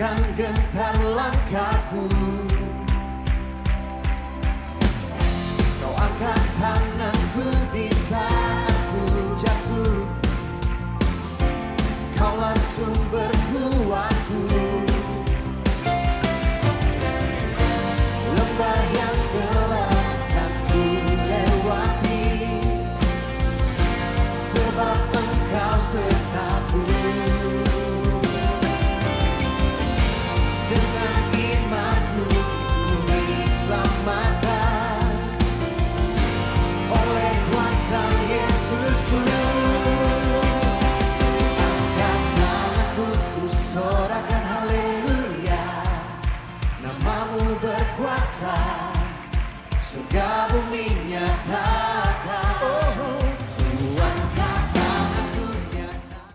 takkan gentar langkahku. Kau angkat tanganku di saat ku jatuh. Kaulah sumber kuatku. Lembah yang gelap kan ku lewati, sebab Engkau sertaku. Dengan imanku ku diselamatkan oleh kuasa Yesusku. Angkat tanganku ku sorakan haleluya, namamu berkuasa, surga bumi nyatakan. Ku angkat tanganku nyatakan.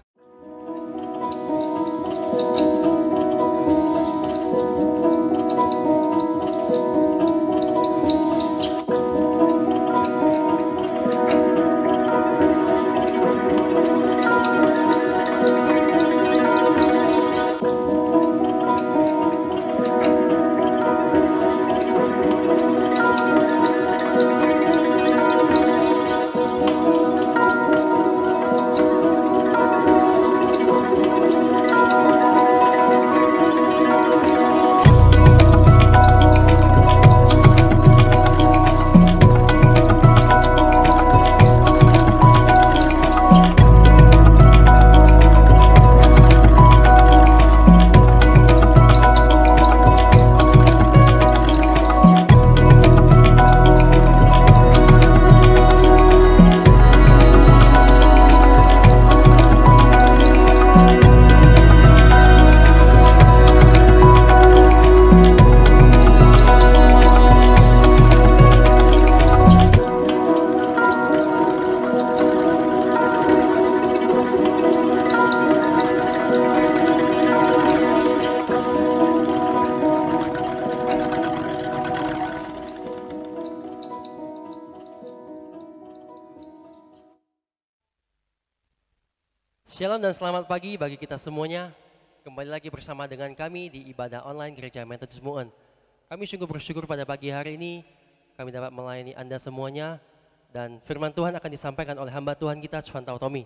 Shalom dan selamat pagi bagi kita semuanya. Kembali lagi bersama dengan kami di ibadah online Gereja Metodis Mu'en. Kami sungguh bersyukur pada pagi hari ini kami dapat melayani Anda semuanya, dan firman Tuhan akan disampaikan oleh hamba Tuhan kita, Swantau Tommy.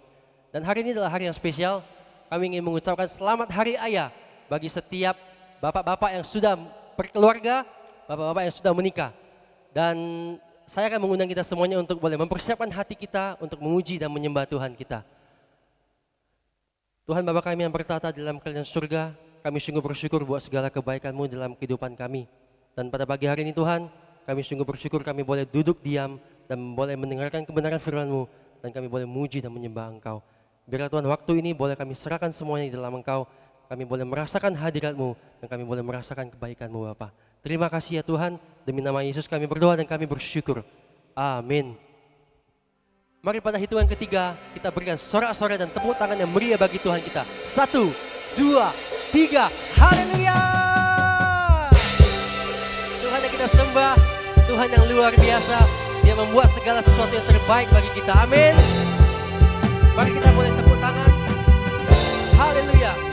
Dan hari ini adalah hari yang spesial. Kami ingin mengucapkan selamat Hari Ayah bagi setiap bapak-bapak yang sudah berkeluarga, bapak-bapak yang sudah menikah. Dan saya akan mengundang kita semuanya untuk boleh mempersiapkan hati kita untuk memuji dan menyembah Tuhan kita. Tuhan Bapa kami yang bertata di dalam kerajaan surga, kami sungguh bersyukur buat segala kebaikan-Mu dalam kehidupan kami. Dan pada pagi hari ini Tuhan, kami sungguh bersyukur kami boleh duduk diam dan boleh mendengarkan kebenaran firman-Mu, dan kami boleh memuji dan menyembah Engkau. Biarlah Tuhan waktu ini boleh kami serahkan semuanya di dalam Engkau, kami boleh merasakan hadirat-Mu, dan kami boleh merasakan kebaikan-Mu Bapa. Terima kasih ya Tuhan, demi nama Yesus kami berdoa dan kami bersyukur. Amin. Mari pada hitungan ketiga kita berikan sorak-sorai dan tepuk tangan yang meriah bagi Tuhan kita. 1, 2, 3, haleluya! Tuhan yang kita sembah, Tuhan yang luar biasa. Dia membuat segala sesuatu yang terbaik bagi kita. Amin. Mari kita boleh tepuk tangan. Haleluya.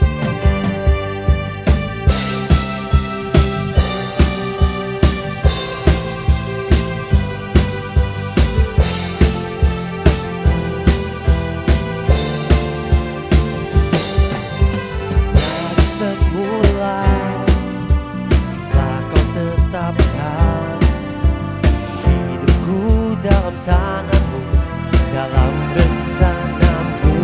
Tetapkan hidupku dalam tangan-Mu, dalam rencana-Mu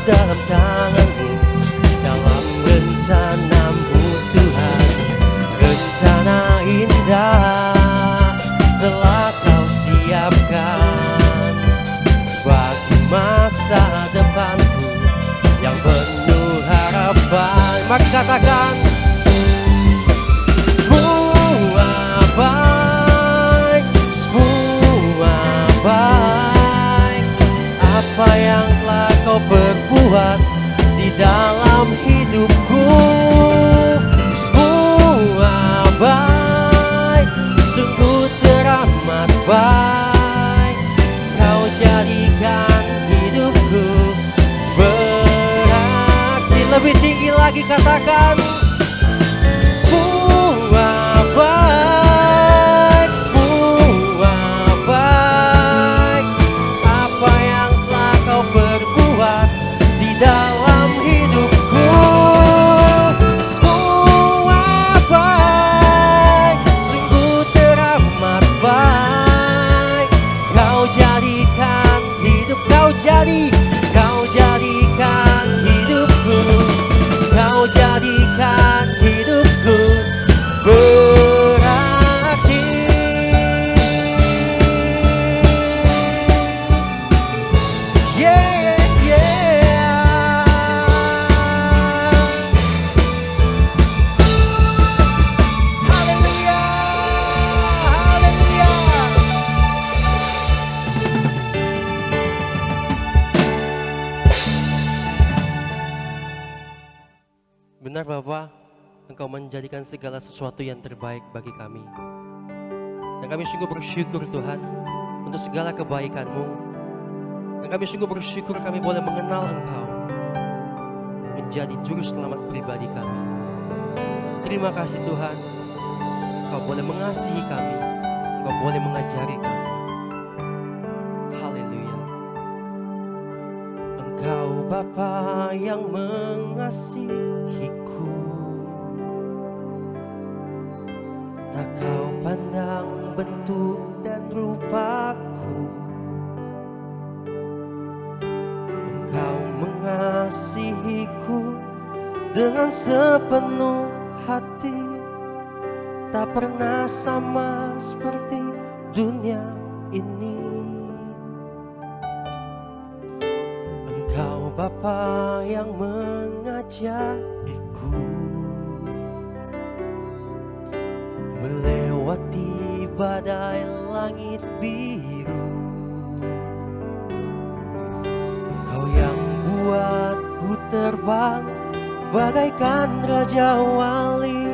dalam tangan-Mu, dalam rencana-Mu Tuhan. Rencana indah telah Kau siapkan bagi masa depanku yang penuh harapan. Mari katakan, semua baik, semua baik. Apa yang telah Kau perbuat di dalam hidupku, semua baik, sungguh teramat baik. Kau jadikan hidupku berarti. Lebih tinggi lagi katakan, semua baik, semua baik. Apa yang telah Kau perbuat di dalam hidupku, semua baik, sungguh teramat baik. Kau jadikan hidup, Kau jadikan hidupku, Kau jadikan hidupku berarti. Yeah, yeah. Haleluya, haleluya. Benar Bapa, Engkau menjadikan segala sesuatu yang terbaik bagi kami. Dan kami sungguh bersyukur Tuhan untuk segala kebaikan-Mu. Dan kami sungguh bersyukur kami boleh mengenal Engkau menjadi juru selamat pribadi kami. Terima kasih Tuhan, Engkau boleh mengasihi kami, Engkau boleh mengajari kami. Haleluya. Engkau Bapa yang mengasihiku, tak Kau pandang bentuk dan rupaku. Engkau mengasihiku dengan sepenuh hati, tak pernah sama seperti dunia ini. Engkau Bapa yang mengajariku melewati badai langit biru. Engkau yang buatku terbang bagaikan raja wali,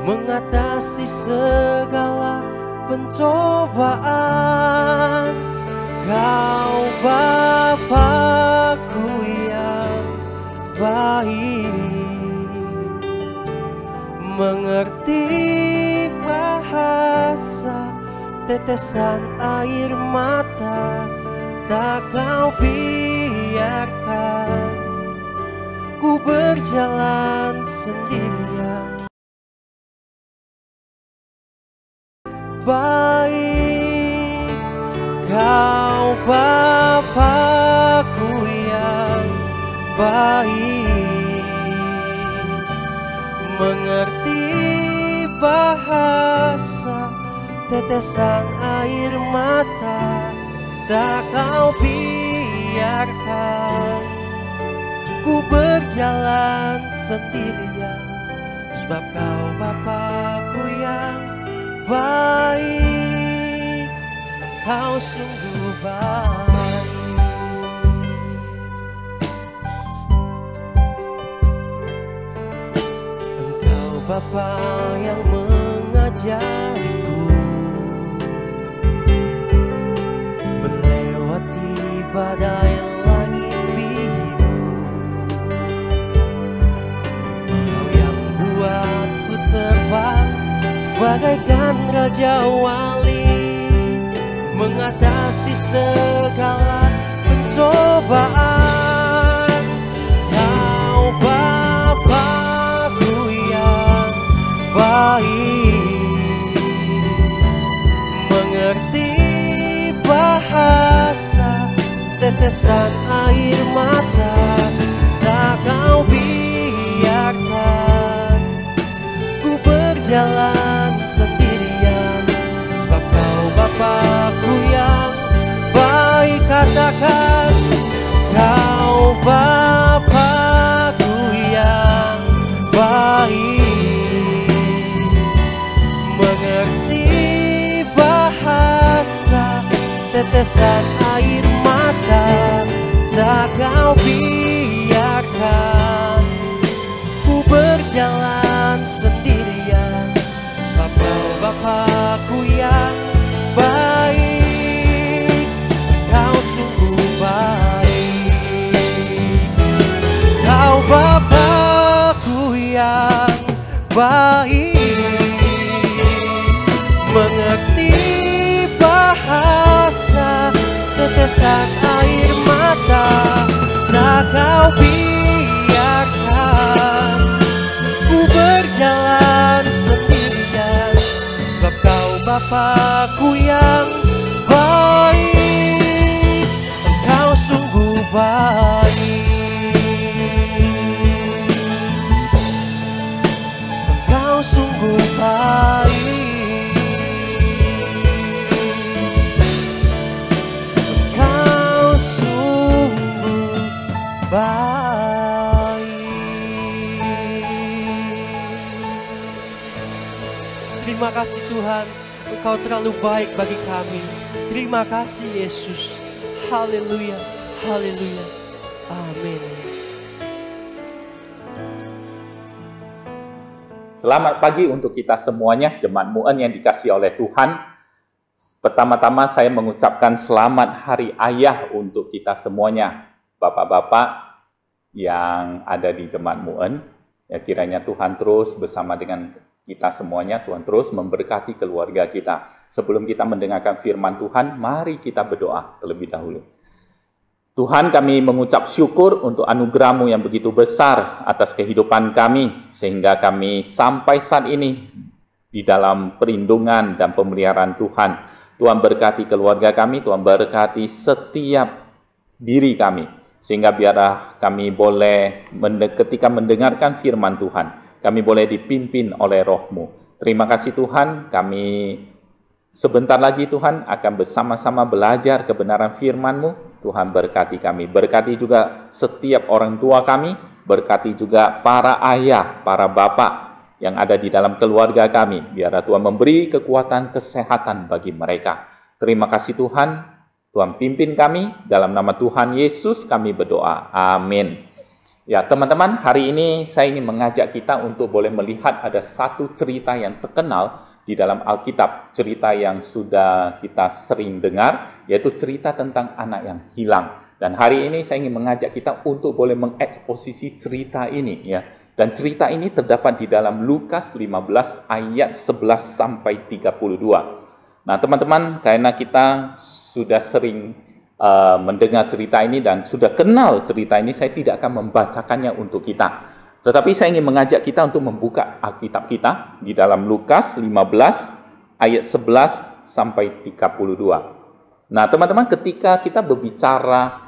mengatasi segala pencobaan. Kau Bapa-Ku yang baik, mengerti bahasa tetesan air mata, tak Kau biarkan ku berjalan sendirian. Baik, Kau Bapa-Ku yang baik, mengerti bahasa tetesan air mata, tak Kau biarkan ku berjalan sendirian. Sebab Kau Bapa-Ku yang baik, Kau sungguh baik. Engkau Bapa yang mengajariku melewati badai langit biru. Engkau yang buatku terbang bagaikan raja wali, mengatasi segala pencobaan. Kau Bapa-Ku yang baik, mengerti bahasa tetesan tetesan air mata tak kau biarkan ku berjalan sendirian, sebab kau Bapakku yang baik. Katakan, kau Bapakku yang baik, mengerti bahasa tetesan air mata tak kau biarkan ku berjalan sendirian, sebab kau Bapakku yang baik. Kau sungguh baik, kau Bapakku yang baik, mengerti bahasa tetesan air mata tak kau biarkan ku berjalan sendirian, sebab kau Bapakku yang baik. Engkau sungguh baik, engkau sungguh baik, engkau sungguh baik. Terima kasih Tuhan, Engkau terlalu baik bagi kami. Terima kasih Yesus. Haleluya, haleluya, amin. Selamat pagi untuk kita semuanya, Jemaat Mu'en yang dikasihi oleh Tuhan. Pertama-tama saya mengucapkan selamat Hari Ayah untuk kita semuanya, Bapak-bapak yang ada di Jemaat Mu'en. Ya, kiranya Tuhan terus bersama dengan kita semuanya, Tuhan terus memberkati keluarga kita. Sebelum kita mendengarkan firman Tuhan, mari kita berdoa terlebih dahulu. Tuhan, kami mengucap syukur untuk anugerah-Mu yang begitu besar atas kehidupan kami, sehingga kami sampai saat ini di dalam perlindungan dan pemeliharaan Tuhan. Tuhan berkati keluarga kami, Tuhan berkati setiap diri kami, sehingga biarlah kami boleh ketika mendengarkan firman Tuhan, kami boleh dipimpin oleh Roh-Mu. Terima kasih Tuhan, kami sebentar lagi Tuhan akan bersama-sama belajar kebenaran firman-Mu. Tuhan berkati kami, berkati juga setiap orang tua kami, berkati juga para ayah, para bapak yang ada di dalam keluarga kami. Biarlah Tuhan memberi kekuatan kesehatan bagi mereka. Terima kasih Tuhan, Tuhan pimpin kami, dalam nama Tuhan Yesus kami berdoa. Amin. Ya teman-teman, hari ini saya ingin mengajak kita untuk boleh melihat ada satu cerita yang terkenal di dalam Alkitab. Cerita yang sudah kita sering dengar, yaitu cerita tentang anak yang hilang. Dan hari ini saya ingin mengajak kita untuk boleh mengeksposisi cerita ini. Ya. Dan cerita ini terdapat di dalam Lukas 15 ayat 11 sampai 32. Nah teman-teman, karena kita sudah sering mendengar cerita ini dan sudah kenal cerita ini, saya tidak akan membacakannya untuk kita. Tetapi saya ingin mengajak kita untuk membuka Alkitab kita di dalam Lukas 15 ayat 11 sampai 32. Nah, teman-teman, ketika kita berbicara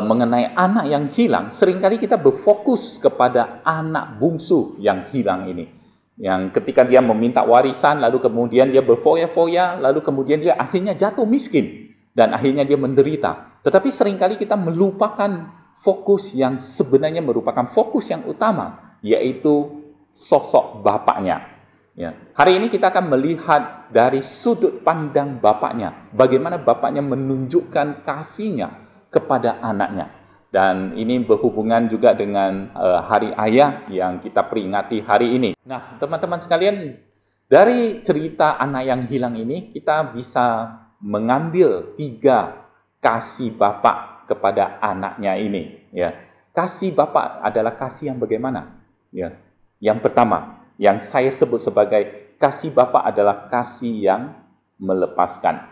mengenai anak yang hilang, seringkali kita berfokus kepada anak bungsu yang hilang ini. Yang ketika dia meminta warisan, lalu kemudian dia berfoya-foya, lalu kemudian dia akhirnya jatuh miskin. Dan akhirnya dia menderita. Tetapi seringkali kita melupakan fokus yang sebenarnya merupakan fokus yang utama, yaitu sosok bapaknya. Ya. Hari ini kita akan melihat dari sudut pandang bapaknya, bagaimana bapaknya menunjukkan kasihnya kepada anaknya. Dan ini berhubungan juga dengan Hari Ayah yang kita peringati hari ini. Nah, teman-teman sekalian, dari cerita anak yang hilang ini, kita bisa mengambil 3 kasih bapak kepada anaknya ini. Ya. Kasih bapak adalah kasih yang bagaimana? Ya. Yang pertama, yang saya sebut sebagai kasih bapak adalah kasih yang melepaskan.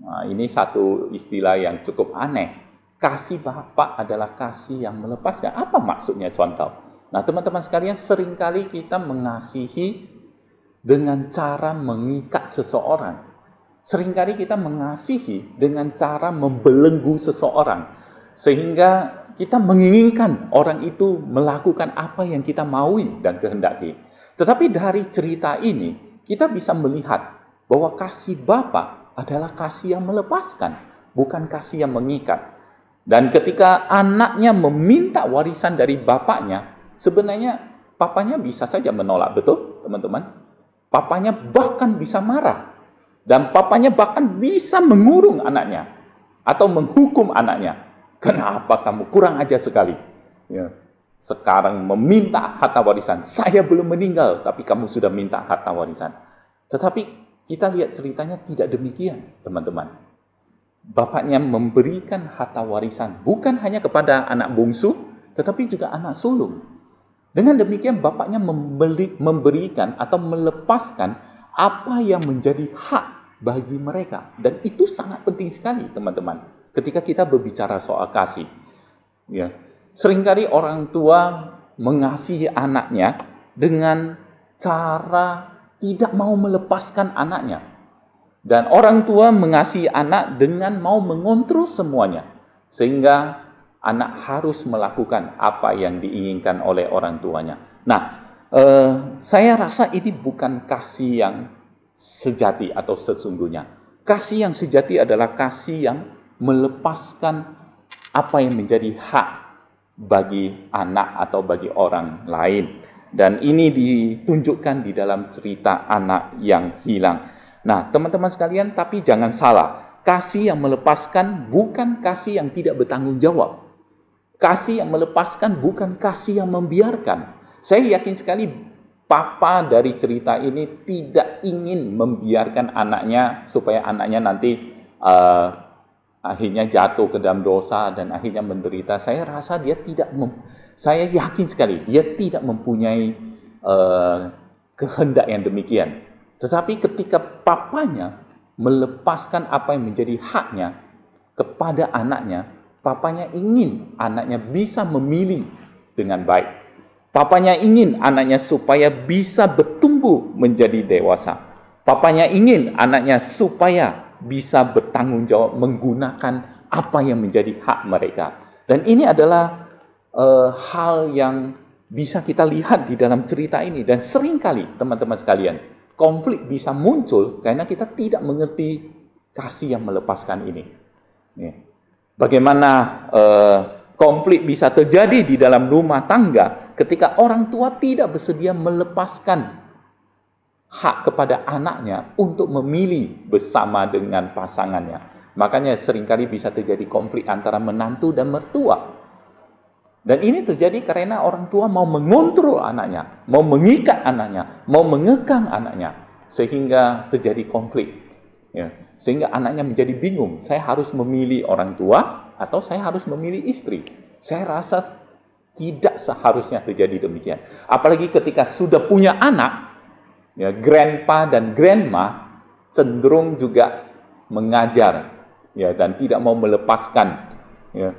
Nah, ini satu istilah yang cukup aneh. Kasih bapak adalah kasih yang melepaskan. Apa maksudnya contoh? Nah, teman-teman sekalian, seringkali kita mengasihi dengan cara mengikat seseorang. Seringkali kita mengasihi dengan cara membelenggu seseorang. Sehingga kita menginginkan orang itu melakukan apa yang kita maui dan kehendaki. Tetapi dari cerita ini, kita bisa melihat bahwa kasih Bapa adalah kasih yang melepaskan, bukan kasih yang mengikat. Dan ketika anaknya meminta warisan dari bapaknya, sebenarnya papanya bisa saja menolak, betul teman-teman? Papanya bahkan bisa marah. Dan papanya bahkan bisa mengurung anaknya atau menghukum anaknya. Kenapa kamu kurang ajar sekali? Ya. Sekarang meminta harta warisan. Saya belum meninggal, tapi kamu sudah minta harta warisan. Tetapi kita lihat ceritanya tidak demikian, teman-teman. Bapaknya memberikan harta warisan bukan hanya kepada anak bungsu, tetapi juga anak sulung. Dengan demikian bapaknya memberikan atau melepaskan apa yang menjadi hak bagi mereka. Dan itu sangat penting sekali, teman-teman. Ketika kita berbicara soal kasih, ya, seringkali orang tua mengasihi anaknya dengan cara tidak mau melepaskan anaknya. Dan orang tua mengasihi anak dengan mau mengontrol semuanya. Sehingga anak harus melakukan apa yang diinginkan oleh orang tuanya. Nah, saya rasa ini bukan kasih yang sejati atau sesungguhnya. Kasih yang sejati adalah kasih yang melepaskan apa yang menjadi hak bagi anak atau bagi orang lain. Dan ini ditunjukkan di dalam cerita anak yang hilang. Nah, teman-teman sekalian, tapi jangan salah. Kasih yang melepaskan bukan kasih yang tidak bertanggung jawab. Kasih yang melepaskan bukan kasih yang membiarkan. Saya yakin sekali papa dari cerita ini tidak ingin membiarkan anaknya supaya anaknya nanti akhirnya jatuh ke dalam dosa dan akhirnya menderita. Saya rasa dia saya yakin sekali dia tidak mempunyai kehendak yang demikian. Tetapi ketika papanya melepaskan apa yang menjadi haknya kepada anaknya, papanya ingin anaknya bisa memilih dengan baik. Papanya ingin anaknya supaya bisa bertumbuh menjadi dewasa. Papanya ingin anaknya supaya bisa bertanggung jawab menggunakan apa yang menjadi hak mereka. Dan ini adalah hal yang bisa kita lihat di dalam cerita ini. Dan seringkali teman-teman sekalian, konflik bisa muncul karena kita tidak mengerti kasih yang melepaskan ini. Bagaimana konflik bisa terjadi di dalam rumah tangga ketika orang tua tidak bersedia melepaskan hak kepada anaknya untuk memilih bersama dengan pasangannya. Makanya seringkali bisa terjadi konflik antara menantu dan mertua. Dan ini terjadi karena orang tua mau mengontrol anaknya, mau mengikat anaknya, mau mengekang anaknya, sehingga terjadi konflik. Ya. Sehingga anaknya menjadi bingung, saya harus memilih orang tua atau saya harus memilih istri. Saya rasa tidak seharusnya terjadi demikian. Apalagi ketika sudah punya anak, ya, grandpa dan grandma cenderung juga mengajar, ya, dan tidak mau melepaskan, ya,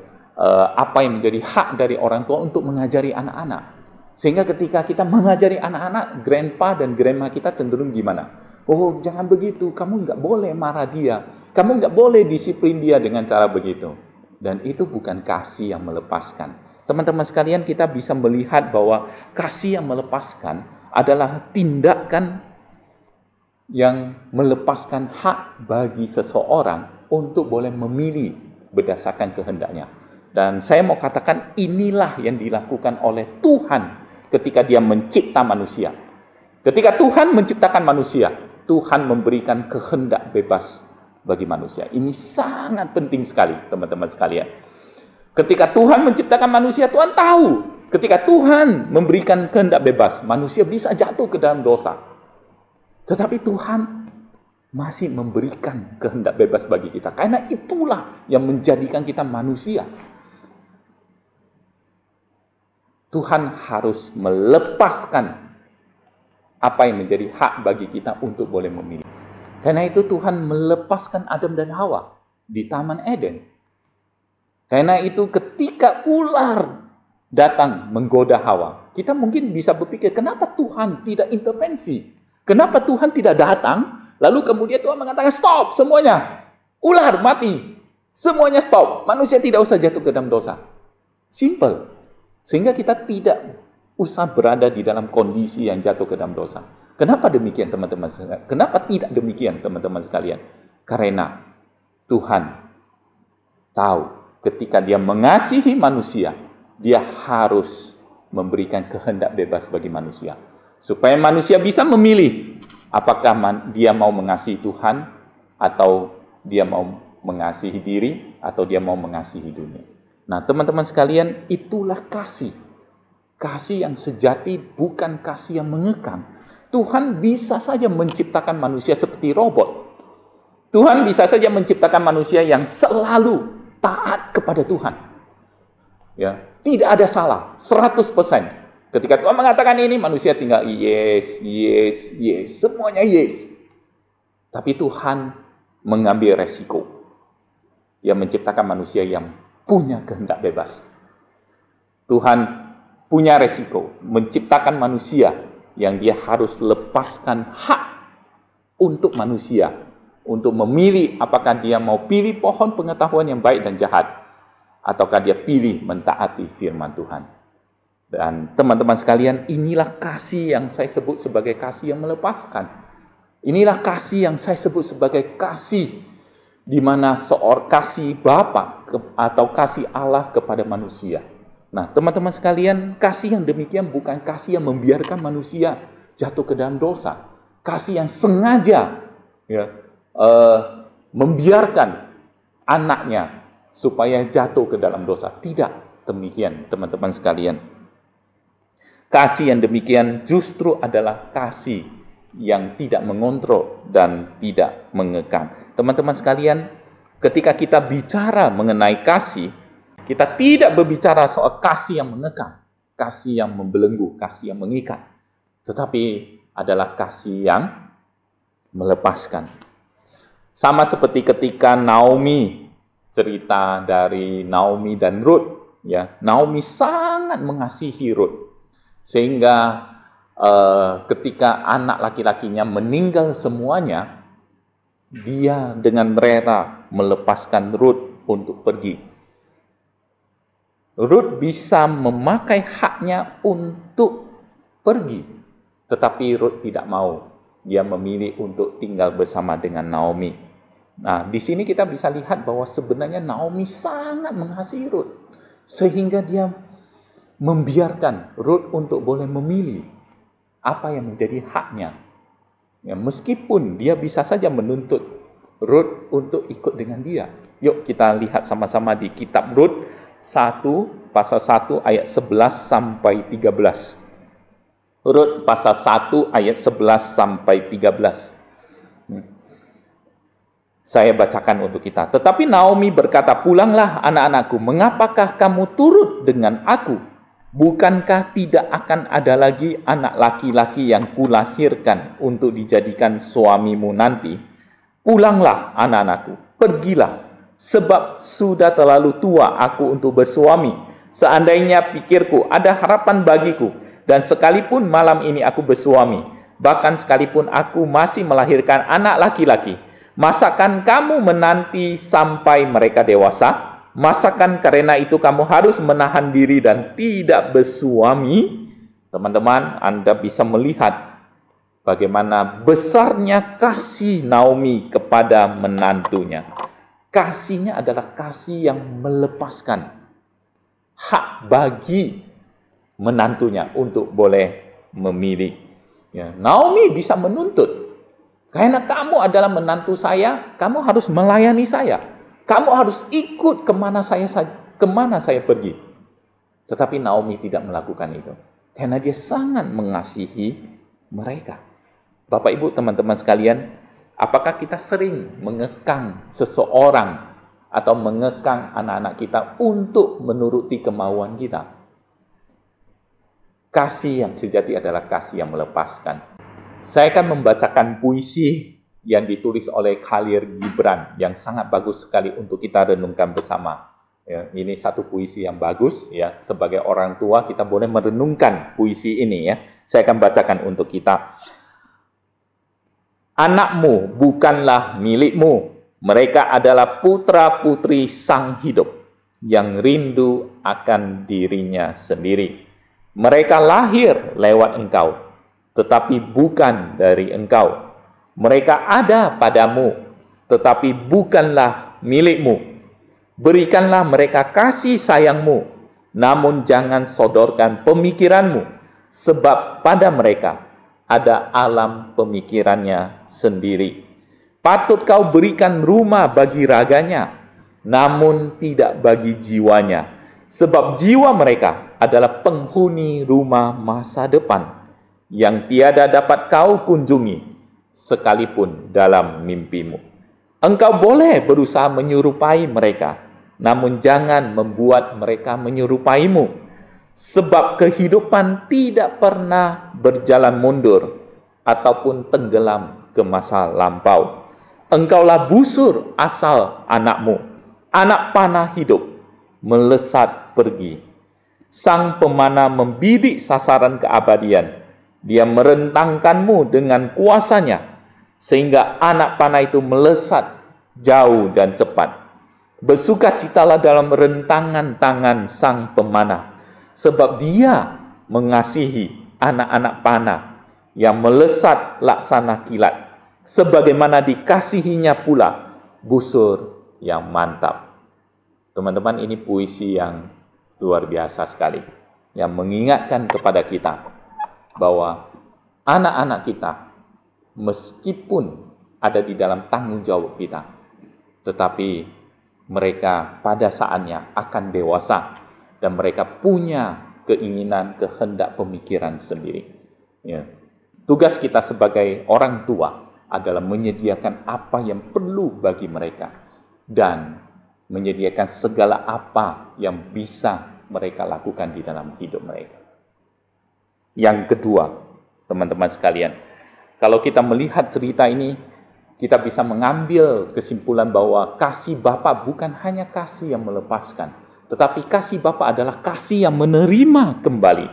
apa yang menjadi hak dari orang tua untuk mengajari anak-anak. Sehingga ketika kita mengajari anak-anak, grandpa dan grandma kita cenderung gimana? Oh, jangan begitu, kamu nggak boleh marah dia, kamu nggak boleh disiplin dia dengan cara begitu. Dan itu bukan kasih yang melepaskan. Teman-teman sekalian, kita bisa melihat bahwa kasih yang melepaskan adalah tindakan yang melepaskan hak bagi seseorang untuk boleh memilih berdasarkan kehendaknya. Dan saya mau katakan inilah yang dilakukan oleh Tuhan ketika Dia mencipta manusia. Ketika Tuhan menciptakan manusia, Tuhan memberikan kehendak bebas bagi manusia. Ini sangat penting sekali, teman-teman sekalian. Ketika Tuhan menciptakan manusia, Tuhan tahu ketika Tuhan memberikan kehendak bebas, manusia bisa jatuh ke dalam dosa. Tetapi Tuhan masih memberikan kehendak bebas bagi kita. Karena itulah yang menjadikan kita manusia. Tuhan harus melepaskan apa yang menjadi hak bagi kita untuk boleh memilih. Karena itu Tuhan melepaskan Adam dan Hawa di Taman Eden. Karena itu ketika ular datang menggoda Hawa, kita mungkin bisa berpikir, kenapa Tuhan tidak intervensi? Kenapa Tuhan tidak datang? Lalu kemudian Tuhan mengatakan, stop semuanya, ular mati. Semuanya stop. Manusia tidak usah jatuh ke dalam dosa. Simple. Sehingga kita tidak usah berada di dalam kondisi yang jatuh ke dalam dosa. Kenapa demikian, teman-teman sekalian? Kenapa tidak demikian, teman-teman sekalian? Karena Tuhan tahu ketika Dia mengasihi manusia, Dia harus memberikan kehendak bebas bagi manusia. Supaya manusia bisa memilih apakah dia mau mengasihi Tuhan atau dia mau mengasihi diri atau dia mau mengasihi dunia. Nah, teman-teman sekalian, itulah kasih. Kasih yang sejati, bukan kasih yang mengekang. Tuhan bisa saja menciptakan manusia seperti robot. Tuhan bisa saja menciptakan manusia yang selalu taat kepada Tuhan. Ya, tidak ada salah, 100%. Ketika Tuhan mengatakan ini, manusia tinggal yes, yes, yes, semuanya yes. Tapi Tuhan mengambil resiko. Dia menciptakan manusia yang punya kehendak bebas. Tuhan punya resiko menciptakan manusia yang dia harus lepaskan hak untuk manusia, untuk memilih apakah dia mau pilih pohon pengetahuan yang baik dan jahat, ataukah dia pilih mentaati firman Tuhan. Dan teman-teman sekalian, inilah kasih yang saya sebut sebagai kasih yang melepaskan. Inilah kasih yang saya sebut sebagai kasih di mana seorang kasih Bapa atau kasih Allah kepada manusia. Nah, teman-teman sekalian, kasih yang demikian bukan kasih yang membiarkan manusia jatuh ke dalam dosa. Kasih yang sengaja membiarkan anaknya supaya jatuh ke dalam dosa. Tidak demikian, teman-teman sekalian. Kasih yang demikian justru adalah kasih yang tidak mengontrol dan tidak mengekang. Teman-teman sekalian, ketika kita bicara mengenai kasih, kita tidak berbicara soal kasih yang mengekang, kasih yang membelenggu, kasih yang mengikat. Tetapi adalah kasih yang melepaskan. Sama seperti ketika Naomi, cerita dari Naomi dan Ruth. Ya, Naomi sangat mengasihi Ruth. Sehingga ketika anak laki-lakinya meninggal semuanya, dia dengan rela melepaskan Ruth untuk pergi. Ruth bisa memakai haknya untuk pergi. Tetapi Ruth tidak mau. Dia memilih untuk tinggal bersama dengan Naomi. Nah, di sini kita bisa lihat bahwa sebenarnya Naomi sangat mengasihi Ruth. Sehingga dia membiarkan Ruth untuk boleh memilih apa yang menjadi haknya. Ya, meskipun dia bisa saja menuntut Ruth untuk ikut dengan dia. Yuk kita lihat sama-sama di kitab Ruth 1 pasal 1 ayat 11 sampai 13. Ruth pasal 1 ayat 11 sampai 13. Saya bacakan untuk kita. Tetapi Naomi berkata, "Pulanglah anak-anakku, mengapakah kamu turut dengan aku? Bukankah tidak akan ada lagi anak laki-laki yang kulahirkan untuk dijadikan suamimu nanti? Pulanglah anak-anakku, pergilah. Sebab sudah terlalu tua aku untuk bersuami. Seandainya pikirku ada harapan bagiku, dan sekalipun malam ini aku bersuami, bahkan sekalipun aku masih melahirkan anak laki-laki, masakan kamu menanti sampai mereka dewasa? Masakan karena itu kamu harus menahan diri dan tidak bersuami?" Teman-teman, Anda bisa melihat bagaimana besarnya kasih Naomi kepada menantunya. Kasihnya adalah kasih yang melepaskan hak bagi menantunya untuk boleh memilih. Ya, Naomi bisa menuntut, karena kamu adalah menantu saya, kamu harus melayani saya. Kamu harus ikut kemana saya pergi. Tetapi Naomi tidak melakukan itu, karena dia sangat mengasihi mereka. Bapak, Ibu, teman-teman sekalian, apakah kita sering mengekang seseorang atau mengekang anak-anak kita untuk menuruti kemauan kita? Kasih yang sejati adalah kasih yang melepaskan. Saya akan membacakan puisi yang ditulis oleh Khalil Gibran yang sangat bagus sekali untuk kita renungkan bersama. Ya, ini satu puisi yang bagus, ya. Sebagai orang tua kita boleh merenungkan puisi ini, ya. Saya akan bacakan untuk kita. "Anakmu bukanlah milikmu, Mereka adalah putra-putri Sang Hidup yang rindu akan dirinya sendiri. Mereka lahir lewat Engkau, tetapi bukan dari Engkau. Mereka ada padamu, tetapi bukanlah milikmu. Berikanlah mereka kasih sayang-Mu, namun jangan sodorkan pemikiran-Mu, sebab pada mereka ada alam pemikirannya sendiri. Patut Kau berikan rumah bagi raganya, namun tidak bagi jiwanya, sebab jiwa mereka adalah penghuni rumah masa depan yang tiada dapat Kau kunjungi sekalipun dalam mimpimu. Engkau boleh berusaha menyerupai mereka, namun jangan membuat mereka menyerupaimu, sebab kehidupan tidak pernah berjalan mundur ataupun tenggelam ke masa lampau. Engkaulah busur asal anakmu, anak panah hidup, melesat pergi. Sang pemanah membidik sasaran keabadian. Dia merentangkanmu dengan kuasanya, sehingga anak panah itu melesat jauh dan cepat. Bersukacitalah dalam rentangan tangan sang pemanah, sebab dia mengasihi anak-anak panah yang melesat laksana kilat, sebagaimana dikasihinya pula busur yang mantap. Teman-teman, ini puisi yang luar biasa sekali, yang mengingatkan kepada kita bahwa anak-anak kita, meskipun ada di dalam tanggung jawab kita, tetapi mereka pada saatnya akan dewasa dan mereka punya keinginan, kehendak, pemikiran sendiri. Ya. Tugas kita sebagai orang tua adalah menyediakan apa yang perlu bagi mereka dan menyediakan segala apa yang bisa mereka lakukan di dalam hidup mereka. Yang kedua, teman-teman sekalian, kalau kita melihat cerita ini, kita bisa mengambil kesimpulan bahwa kasih Bapa bukan hanya kasih yang melepaskan, tetapi kasih Bapa adalah kasih yang menerima kembali.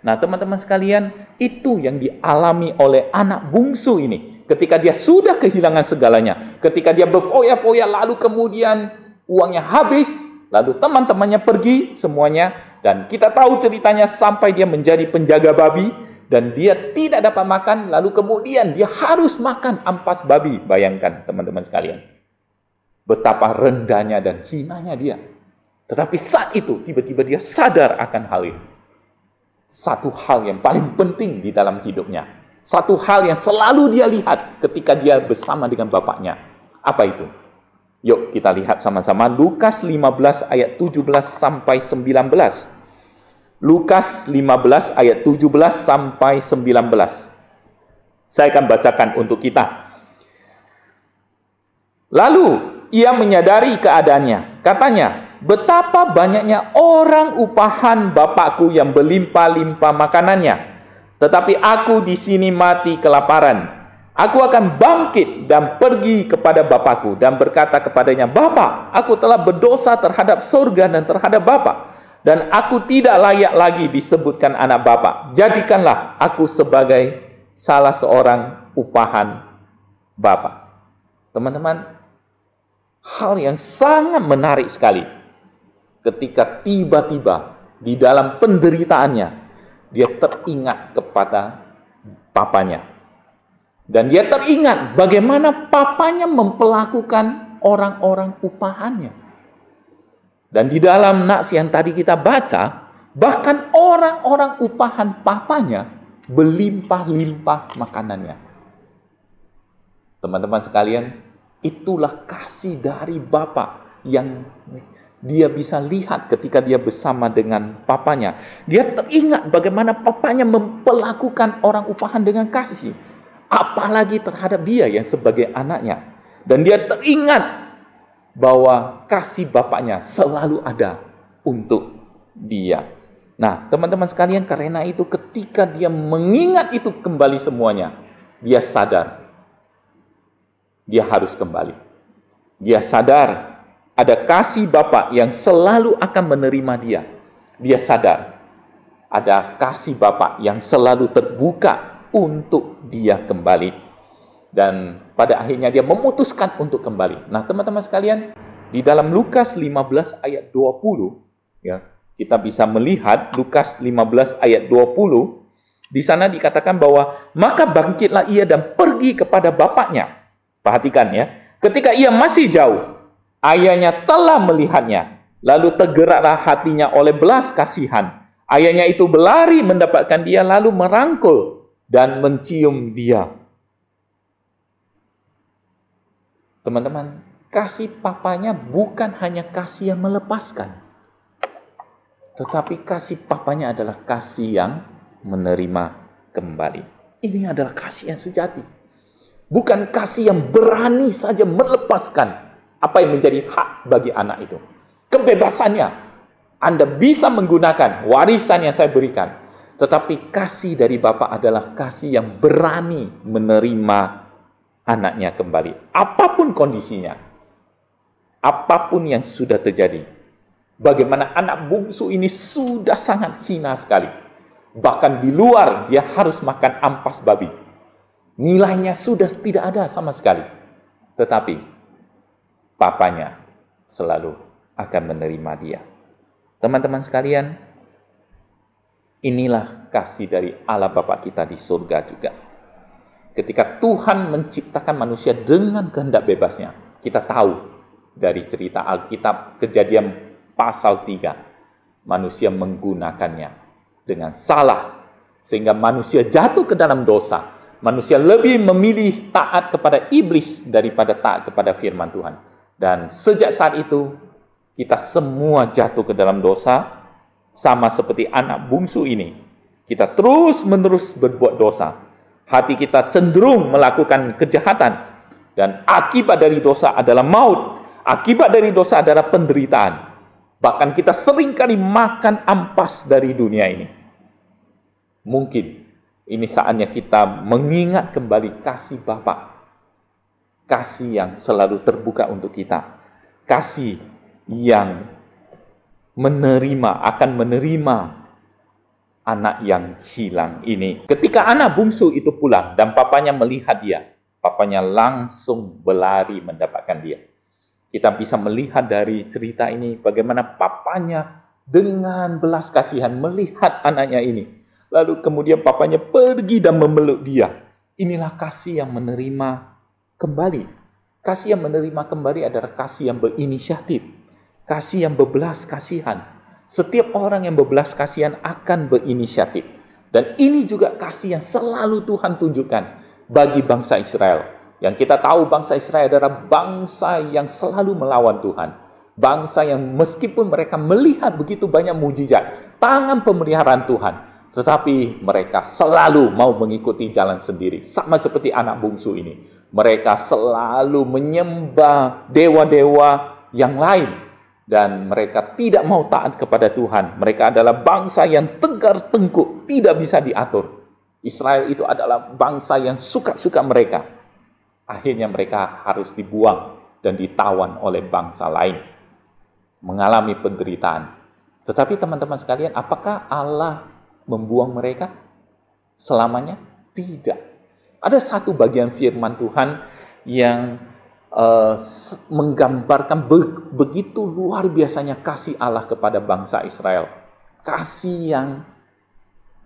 Nah, teman-teman sekalian, itu yang dialami oleh anak bungsu ini. Ketika dia sudah kehilangan segalanya, ketika dia berfoya-foya, lalu kemudian uangnya habis, lalu teman-temannya pergi semuanya, dan kita tahu ceritanya sampai dia menjadi penjaga babi, dan dia tidak dapat makan, lalu kemudian dia harus makan ampas babi. Bayangkan teman-teman sekalian, betapa rendahnya dan hinanya dia. Tetapi saat itu tiba-tiba dia sadar akan hal itu. Satu hal yang paling penting di dalam hidupnya, satu hal yang selalu dia lihat ketika dia bersama dengan bapaknya. Apa itu? Yuk kita lihat sama-sama Lukas 15 ayat 17 sampai 19. Lukas 15 ayat 17 sampai 19. Saya akan bacakan untuk kita. Lalu ia menyadari keadaannya. Katanya, betapa banyaknya orang upahan Bapakku yang berlimpah-limpah makanannya. Tetapi aku di sini mati kelaparan. Aku akan bangkit dan pergi kepada Bapakku dan berkata kepadanya, Bapa, aku telah berdosa terhadap surga dan terhadap Bapa, dan aku tidak layak lagi disebutkan anak Bapa. Jadikanlah aku sebagai salah seorang upahan Bapa. Teman-teman, hal yang sangat menarik sekali. Ketika tiba-tiba di dalam penderitaannya, dia teringat kepada papanya. Dan dia teringat bagaimana papanya memperlakukan orang-orang upahannya. Dan di dalam nats yang tadi kita baca, bahkan orang-orang upahan papanya berlimpah-limpah makanannya. Teman-teman sekalian, itulah kasih dari Bapa yang dia bisa lihat ketika dia bersama dengan papanya. Dia teringat bagaimana papanya memperlakukan orang upahan dengan kasih, apalagi terhadap dia yang sebagai anaknya. Dan dia teringat bahwa kasih bapaknya selalu ada untuk dia. Nah, teman-teman sekalian, karena itu ketika dia mengingat itu kembali semuanya, dia sadar dia harus kembali. Dia sadar ada kasih Bapa yang selalu akan menerima dia. Dia sadar ada kasih Bapa yang selalu terbuka untuk dia kembali. Dan pada akhirnya dia memutuskan untuk kembali. Nah, teman-teman sekalian, di dalam Lukas 15 ayat 20, ya, kita bisa melihat Lukas 15 ayat 20, di sana dikatakan bahwa maka bangkitlah ia dan pergi kepada bapaknya. Perhatikan ya, ketika ia masih jauh, ayahnya telah melihatnya, lalu tergeraklah hatinya oleh belas kasihan. Ayahnya itu berlari mendapatkan dia, lalu merangkul dan mencium dia. Teman-teman, kasih papanya bukan hanya kasih yang melepaskan, tetapi kasih papanya adalah kasih yang menerima kembali. Ini adalah kasih yang sejati. Bukan kasih yang berani saja melepaskan apa yang menjadi hak bagi anak itu. Kebebasannya, Anda bisa menggunakan warisan yang saya berikan. Tetapi kasih dari Bapa adalah kasih yang berani menerima anaknya kembali. Apapun kondisinya, apapun yang sudah terjadi. Bagaimana anak bungsu ini sudah sangat hina sekali. Bahkan di luar dia harus makan ampas babi. Nilainya sudah tidak ada sama sekali. Tetapi papanya selalu akan menerima dia. Teman-teman sekalian, inilah kasih dari Allah Bapa kita di surga juga. Ketika Tuhan menciptakan manusia dengan kehendak bebasnya, kita tahu dari cerita Alkitab Kejadian pasal 3, manusia menggunakannya dengan salah, sehingga manusia jatuh ke dalam dosa. Manusia lebih memilih taat kepada iblis daripada taat kepada firman Tuhan. Dan sejak saat itu, kita semua jatuh ke dalam dosa, sama seperti anak bungsu ini. Kita terus-menerus berbuat dosa. Hati kita cenderung melakukan kejahatan. Dan akibat dari dosa adalah maut. Akibat dari dosa adalah penderitaan. Bahkan kita seringkali makan ampas dari dunia ini. Mungkin ini saatnya kita mengingat kembali kasih Bapa. Kasih yang selalu terbuka untuk kita. Kasih yang akan menerima anak yang hilang ini. Ketika anak bungsu itu pulang dan papanya melihat dia, papanya langsung berlari mendapatkan dia. Kita bisa melihat dari cerita ini bagaimana papanya dengan belas kasihan melihat anaknya ini. Lalu kemudian papanya pergi dan memeluk dia. Inilah kasih yang menerima kembali. Kasih yang menerima kembali adalah kasih yang berinisiatif. Kasih yang berbelas kasihan. Setiap orang yang berbelas kasihan akan berinisiatif. Dan ini juga kasih yang selalu Tuhan tunjukkan bagi bangsa Israel. Yang kita tahu bangsa Israel adalah bangsa yang selalu melawan Tuhan. Bangsa yang meskipun mereka melihat begitu banyak mujizat, tangan pemeliharaan Tuhan, tetapi mereka selalu mau mengikuti jalan sendiri. Sama seperti anak bungsu ini. Mereka selalu menyembah dewa-dewa yang lain. Dan mereka tidak mau taat kepada Tuhan. Mereka adalah bangsa yang tegar tengkuk, tidak bisa diatur. Israel itu adalah bangsa yang suka-suka mereka. Akhirnya mereka harus dibuang dan ditawan oleh bangsa lain. Mengalami penderitaan. Tetapi teman-teman sekalian, apakah Allah membuang mereka selamanya? Tidak. Ada satu bagian firman Tuhan yang menggambarkan begitu luar biasanya kasih Allah kepada bangsa Israel. Kasih yang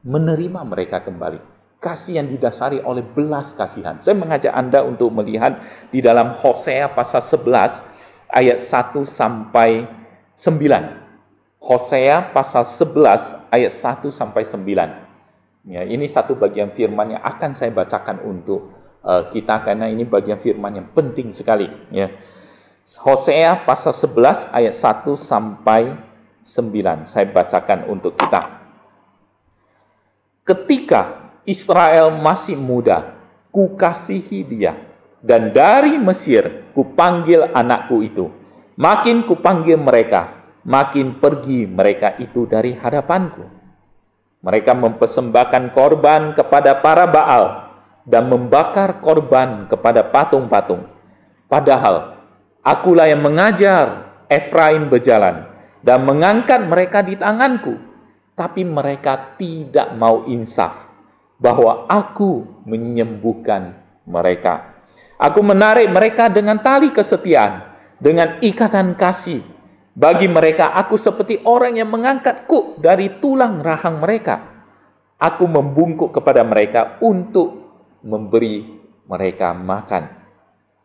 menerima mereka kembali. Kasih yang didasari oleh belas kasihan. Saya mengajak Anda untuk melihat di dalam Hosea pasal 11 ayat 1 sampai 9. Hosea pasal 11 ayat 1 sampai 9. Ya, ini satu bagian firman yang akan saya bacakan untuk kita karena ini bagian firman yang penting sekali, ya. Hosea pasal 11 ayat 1 sampai 9. Saya bacakan untuk kita. Ketika Israel masih muda, kukasihi dia, dan dari Mesir kupanggil anakku itu. Makin kupanggil mereka, makin pergi mereka itu dari hadapanku. Mereka mempersembahkan korban kepada para Baal dan membakar korban kepada patung-patung. Padahal akulah yang mengajar Efraim berjalan dan mengangkat mereka di tanganku. Tapi mereka tidak mau insaf bahwa aku menyembuhkan mereka. Aku menarik mereka dengan tali kesetiaan, dengan ikatan kasih. Bagi mereka, aku seperti orang yang mengangkat kuk dari tulang rahang mereka. Aku membungkuk kepada mereka untuk memberi mereka makan.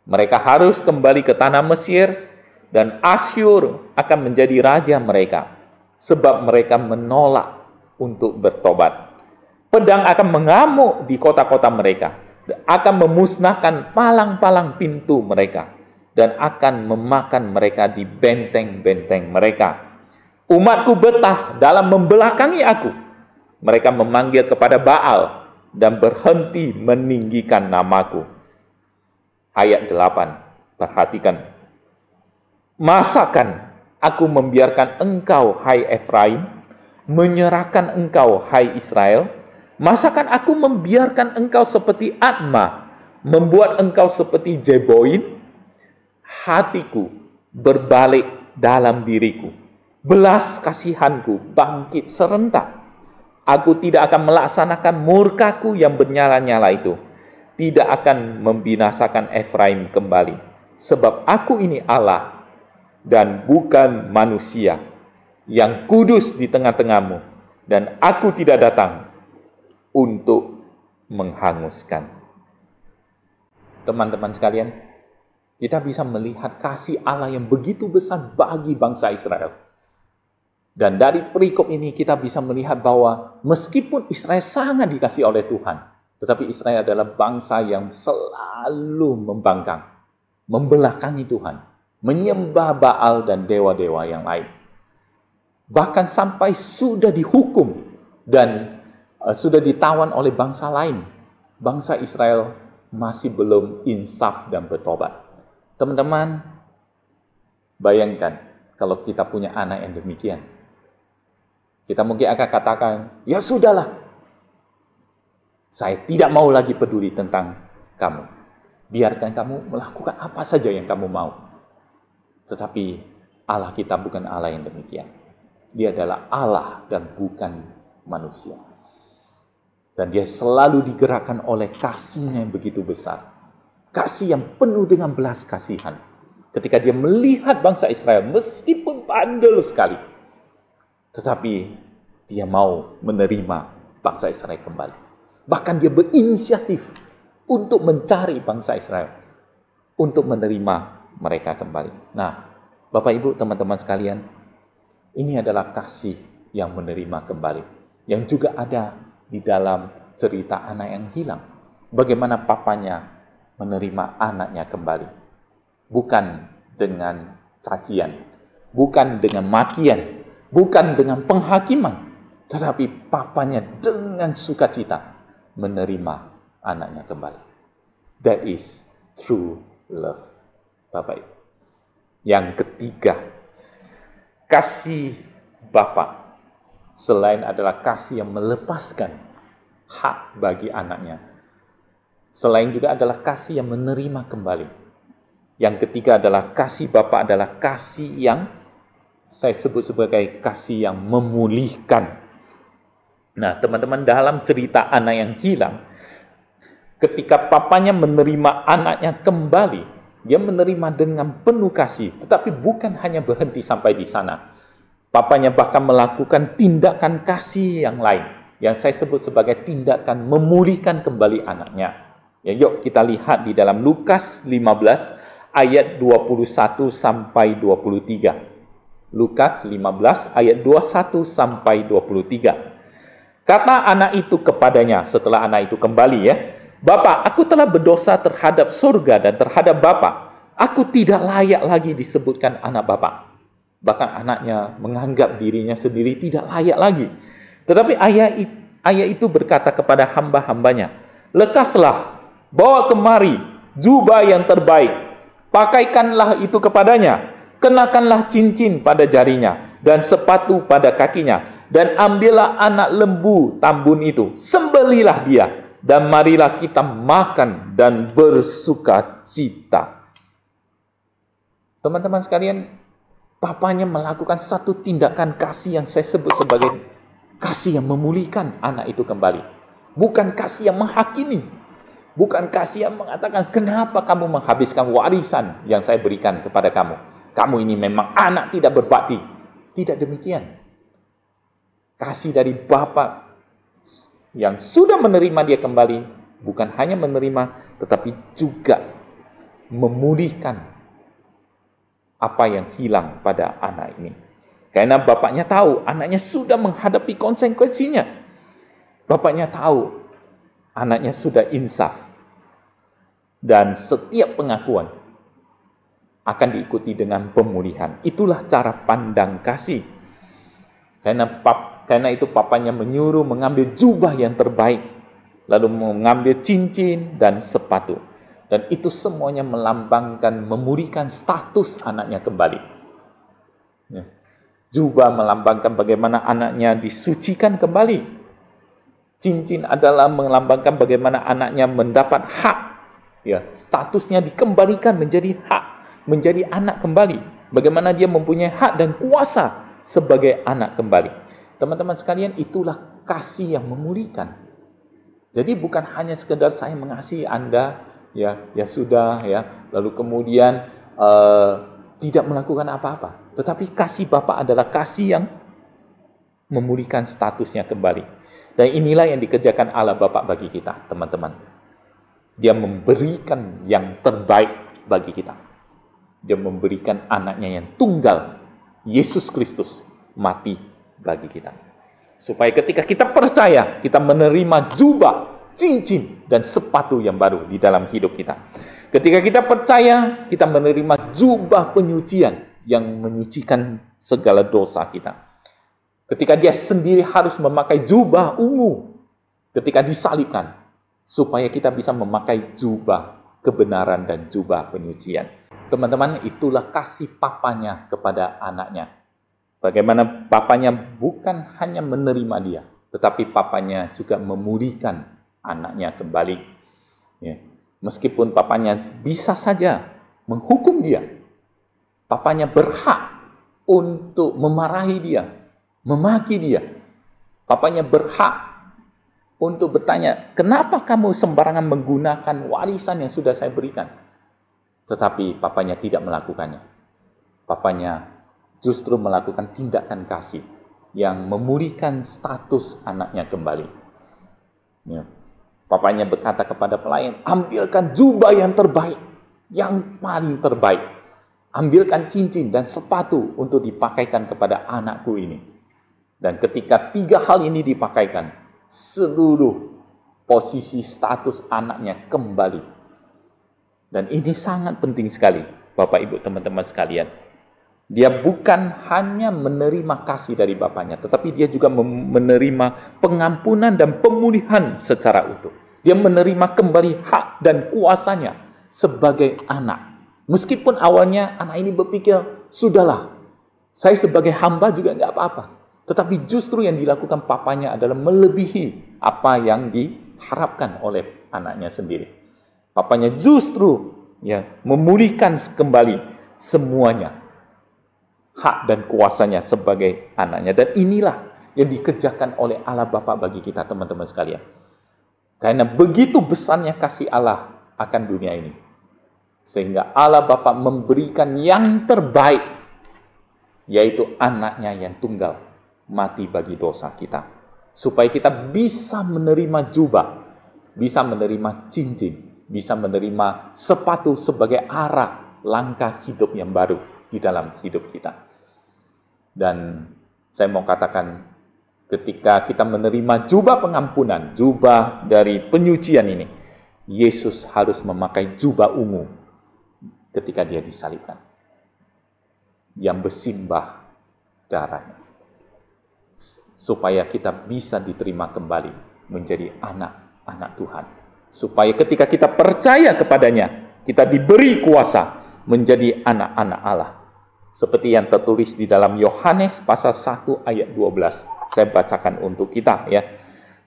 Mereka harus kembali ke tanah Mesir, dan Asyur akan menjadi raja mereka, sebab mereka menolak untuk bertobat. Pedang akan mengamuk di kota-kota mereka, akan memusnahkan palang-palang pintu mereka, dan akan memakan mereka di benteng-benteng mereka. Umatku betah dalam membelakangi aku. Mereka memanggil kepada Baal dan berhenti meninggikan namaku. Ayat 8, perhatikan. Masakan aku membiarkan engkau, hai Efraim, menyerahkan engkau, hai Israel? Masakan aku membiarkan engkau seperti Adma, membuat engkau seperti Jeboin? Hatiku berbalik dalam diriku, belas kasihanku bangkit serentak. Aku tidak akan melaksanakan murkaku yang bernyala-nyala itu, tidak akan membinasakan Efraim kembali, sebab aku ini Allah dan bukan manusia, yang kudus di tengah-tengahmu, dan aku tidak datang untuk menghanguskan. Teman-teman sekalian, kita bisa melihat kasih Allah yang begitu besar bagi bangsa Israel. Dan dari perikop ini kita bisa melihat bahwa meskipun Israel sangat dikasih oleh Tuhan, tetapi Israel adalah bangsa yang selalu membangkang, membelakangi Tuhan, menyembah Baal dan dewa-dewa yang lain. Bahkan sampai sudah dihukum dan sudah ditawan oleh bangsa lain. Bangsa Israel masih belum insaf dan bertobat. Teman-teman, bayangkan kalau kita punya anak yang demikian. Kita mungkin akan katakan, ya sudahlah, saya tidak mau lagi peduli tentang kamu. Biarkan kamu melakukan apa saja yang kamu mau. Tetapi Allah kita bukan Allah yang demikian. Dia adalah Allah dan bukan manusia. Dan dia selalu digerakkan oleh kasih-Nya yang begitu besar. Kasih yang penuh dengan belas kasihan. Ketika dia melihat bangsa Israel, meskipun bandel sekali, tetapi dia mau menerima bangsa Israel kembali. Bahkan dia berinisiatif untuk mencari bangsa Israel, untuk menerima mereka kembali. Nah, Bapak Ibu, teman-teman sekalian, ini adalah kasih yang menerima kembali, yang juga ada di dalam cerita anak yang hilang. Bagaimana papanya menerima anaknya kembali. Bukan dengan cacian, bukan dengan makian, bukan dengan penghakiman, tetapi papanya dengan sukacita menerima anaknya kembali. That is true love, Bapak Ibu. Yang ketiga, kasih Bapa selain adalah kasih yang melepaskan hak bagi anaknya, selain juga adalah kasih yang menerima kembali. Yang ketiga adalah kasih Bapa adalah kasih yang saya sebut sebagai kasih yang memulihkan. Nah, teman-teman, dalam cerita anak yang hilang, ketika papanya menerima anaknya kembali, dia menerima dengan penuh kasih, tetapi bukan hanya berhenti sampai di sana. Papanya bahkan melakukan tindakan kasih yang lain, yang saya sebut sebagai tindakan memulihkan kembali anaknya. Ya, yuk kita lihat di dalam Lukas 15 ayat 21 sampai 23. Lukas 15 ayat 21 sampai 23. Kata anak itu kepadanya setelah anak itu kembali, ya, Bapa, aku telah berdosa terhadap surga dan terhadap Bapa. Aku tidak layak lagi disebutkan anak Bapa. Bahkan anaknya menganggap dirinya sendiri tidak layak lagi. Tetapi ayah itu berkata kepada hamba-hambanya, lekaslah, bawa kemari jubah yang terbaik, pakaikanlah itu kepadanya, kenakanlah cincin pada jarinya dan sepatu pada kakinya, dan ambillah anak lembu tambun itu, sembelilah dia, dan marilah kita makan dan bersuka cita. Teman-teman sekalian, papanya melakukan satu tindakan kasih yang saya sebut sebagai kasih yang memulihkan anak itu kembali. Bukan kasih yang menghakimi. Bukan kasih yang mengatakan, kenapa kamu menghabiskan warisan yang saya berikan kepada kamu? Kamu ini memang anak tidak berbakti. Tidak demikian. Kasih dari Bapa yang sudah menerima dia kembali, bukan hanya menerima, tetapi juga memulihkan apa yang hilang pada anak ini. Karena bapaknya tahu anaknya sudah menghadapi konsekuensinya. Bapaknya tahu anaknya sudah insaf. Dan setiap pengakuan akan diikuti dengan pemulihan. Itulah cara pandang kasih. Karena itu papanya menyuruh mengambil jubah yang terbaik, lalu mengambil cincin dan sepatu. Dan itu semuanya melambangkan, memulihkan status anaknya kembali. Ya. Jubah melambangkan bagaimana anaknya disucikan kembali. Cincin adalah melambangkan bagaimana anaknya mendapat hak. Ya, statusnya dikembalikan menjadi hak, menjadi anak kembali. Bagaimana dia mempunyai hak dan kuasa sebagai anak kembali. Teman-teman sekalian, itulah kasih yang memulihkan. Jadi bukan hanya sekedar saya mengasihi Anda, ya sudah, ya, lalu kemudian tidak melakukan apa-apa. Tetapi kasih Bapa adalah kasih yang memulihkan statusnya kembali. Dan inilah yang dikerjakan Allah Bapa bagi kita, teman-teman. Dia memberikan yang terbaik bagi kita. Dia memberikan anaknya yang tunggal, Yesus Kristus, mati bagi kita. Supaya ketika kita percaya, kita menerima jubah, cincin, dan sepatu yang baru di dalam hidup kita. Ketika kita percaya, kita menerima jubah penyucian yang menyucikan segala dosa kita. Ketika dia sendiri harus memakai jubah ungu ketika disalibkan, supaya kita bisa memakai jubah kebenaran dan jubah penyucian. Teman-teman, itulah kasih papanya kepada anaknya. Bagaimana papanya bukan hanya menerima dia, tetapi papanya juga memulihkan anaknya kembali. Ya. Meskipun papanya bisa saja menghukum dia, papanya berhak untuk memarahi dia, memaki dia. Papanya berhak untuk bertanya, kenapa kamu sembarangan menggunakan warisan yang sudah saya berikan? Tetapi papanya tidak melakukannya. Papanya justru melakukan tindakan kasih yang memulihkan status anaknya kembali. Ya. Papanya berkata kepada pelayan, ambilkan jubah yang terbaik, yang paling terbaik. Ambilkan cincin dan sepatu untuk dipakaikan kepada anakku ini. Dan ketika 3 hal ini dipakaikan, seluruh posisi status anaknya kembali. Dan ini sangat penting sekali, Bapak Ibu teman-teman sekalian. Dia bukan hanya menerima kasih dari bapaknya, tetapi dia juga menerima pengampunan dan pemulihan secara utuh. Dia menerima kembali hak dan kuasanya sebagai anak. Meskipun awalnya anak ini berpikir, sudahlah, saya sebagai hamba juga nggak apa-apa. Tetapi justru yang dilakukan papanya adalah melebihi apa yang diharapkan oleh anaknya sendiri. Papanya justru memulihkan kembali semuanya, hak dan kuasanya sebagai anaknya. Dan inilah yang dikerjakan oleh Allah Bapa bagi kita, teman-teman sekalian. Karena begitu besarnya kasih Allah akan dunia ini, sehingga Allah Bapa memberikan yang terbaik, yaitu anaknya yang tunggal, mati bagi dosa kita. Supaya kita bisa menerima jubah, bisa menerima cincin, bisa menerima sepatu sebagai arah langkah hidup yang baru di dalam hidup kita. Dan saya mau katakan, ketika kita menerima jubah pengampunan, jubah dari penyucian ini, Yesus harus memakai jubah ungu ketika dia disalibkan, yang bersimbah darahnya, supaya kita bisa diterima kembali menjadi anak-anak Tuhan. Supaya ketika kita percaya kepadanya, kita diberi kuasa menjadi anak-anak Allah. Seperti yang tertulis di dalam Yohanes pasal 1 ayat 12. Saya bacakan untuk kita ya.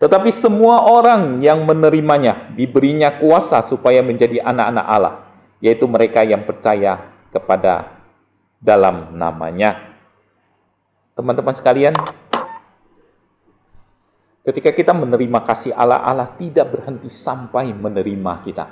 Tetapi semua orang yang menerimanya diberinya kuasa supaya menjadi anak-anak Allah, yaitu mereka yang percaya kepada dalam namanya. Teman-teman sekalian, Ketika kita menerima kasih Allah, Allah tidak berhenti sampai menerima kita.